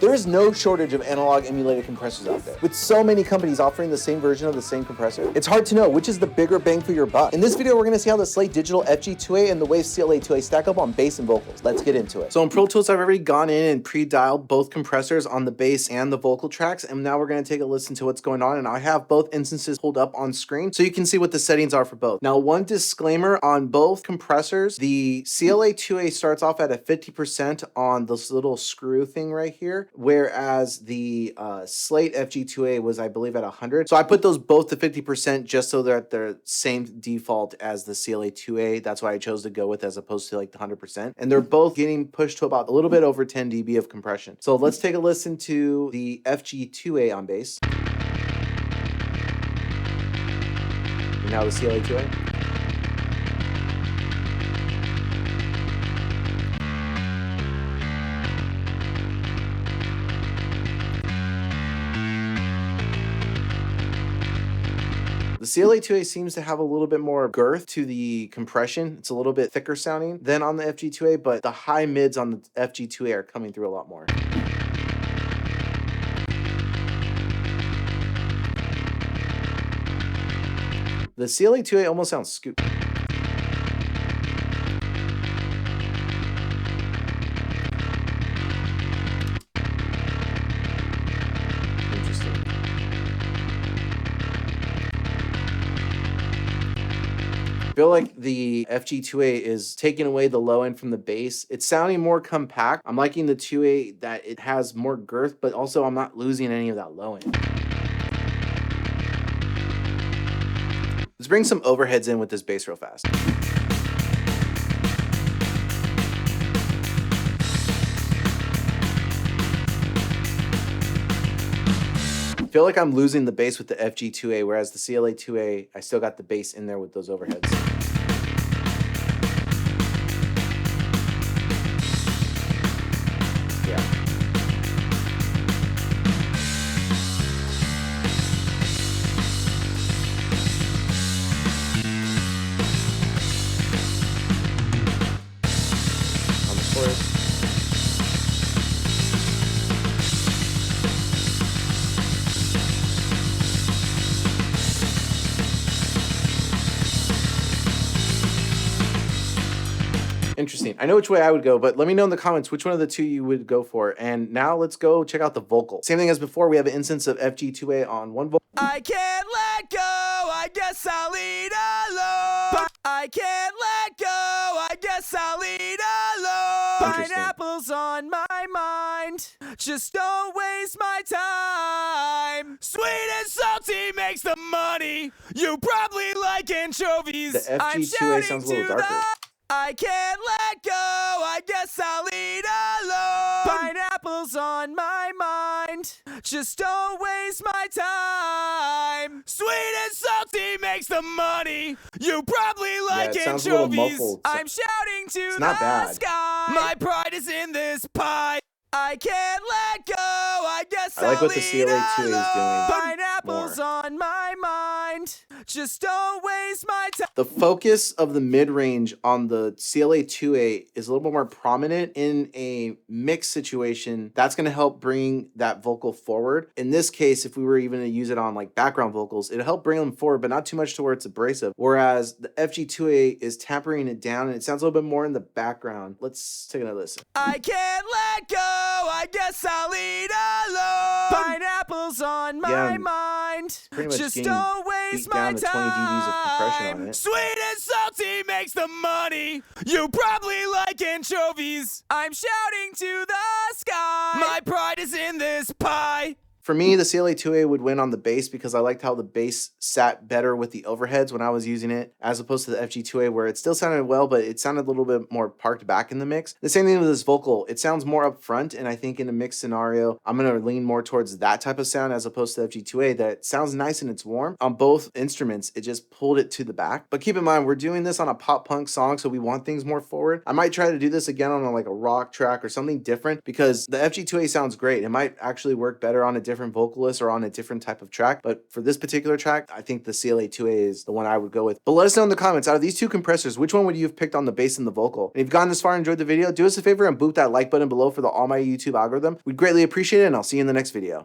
There is no shortage of analog emulated compressors out there. With so many companies offering the same version of the same compressor, it's hard to know which is the bigger bang for your buck. In this video, we're gonna see how the Slate Digital FG-2A and the Wave CLA-2A stack up on bass and vocals. Let's get into it. So in Pro Tools, I've already gone in and pre-dialed both compressors on the bass and the vocal tracks, and now we're gonna take a listen to what's going on, and I have both instances pulled up on screen so you can see what the settings are for both. Now, one disclaimer on both compressors, the CLA-2A starts off at a 50% on this little screw thing right here, whereas the Slate FG-2A was, I believe, at 100. So I put those both to 50% just so they're at the same default as the CLA-2A. That's why I chose to go with as opposed to like the 100%. And they're both getting pushed to about a little bit over 10 dB of compression. So let's take a listen to the FG-2A on bass. And now the CLA-2A. The CLA-2A seems to have a little bit more girth to the compression. It's a little bit thicker sounding than on the FG-2A, but the high mids on the FG-2A are coming through a lot more. The CLA-2A almost sounds scooped. I feel like the FG-2A is taking away the low end from the bass. It's sounding more compact. I'm liking the 2A that it has more girth, but also I'm not losing any of that low end. Let's bring some overheads in with this bass real fast. I feel like I'm losing the bass with the FG-2A, whereas the CLA-2A, I still got the bass in there with those overheads. Yeah. On the chorus. Interesting. I know which way I would go, but let me know in the comments which one of the two you would go for. And now let's go check out the vocal. Same thing as before, we have an instance of FG-2A on one vocal. I can't let go, I guess I'll eat alone. I can't let go, I guess I'll eat alone. Pineapples on my mind, just don't waste my time. Sweet and salty makes the money, you probably like anchovies. The FG-2A sounds a little darker. I can't let go, I guess I'll eat alone. Pineapples on my mind, just don't waste my time. Sweet and salty makes the money, you probably like anchovies. I'm shouting to the sky, my pride is in this pie. I can't let go, I guess I like I'll what the eat CLA-2A is doing. Pineapples on my mind, just don't waste my time. The focus of the mid-range on the CLA-2A is a little bit more prominent in a mix situation. That's going to help bring that vocal forward. In this case, if we were even to use it on like background vocals, it'll help bring them forward, but not too much to where it's abrasive. Whereas the FG-2A is tempering it down and it sounds a little bit more in the background. Let's take another listen. I can't let go, I guess I'll eat alone. Pineapples on my mind, just don't waste my time. 20 dBs of compression on it. Sweet and salty makes the money, you probably like anchovies. I'm shouting to the sky, my pride is in this pie. For me, the CLA-2A would win on the bass because I liked how the bass sat better with the overheads when I was using it, as opposed to the FG-2A where it still sounded well, but it sounded a little bit more parked back in the mix. The same thing with this vocal. It sounds more up front, and I think in a mix scenario, I'm going to lean more towards that type of sound as opposed to the FG-2A that sounds nice and it's warm. On both instruments, it just pulled it to the back. But keep in mind, we're doing this on a pop punk song, so we want things more forward. I might try to do this again on like a rock track or something different because the FG-2A sounds great. It might actually work better on a different different vocalists are on a different type of track. But for this particular track, I think the CLA-2A is the one I would go with. But let us know in the comments, out of these two compressors, which one would you have picked on the bass and the vocal? And if you've gotten this far and enjoyed the video, do us a favor and boop that like button below for the All My YouTube algorithm. We'd greatly appreciate it, and I'll see you in the next video.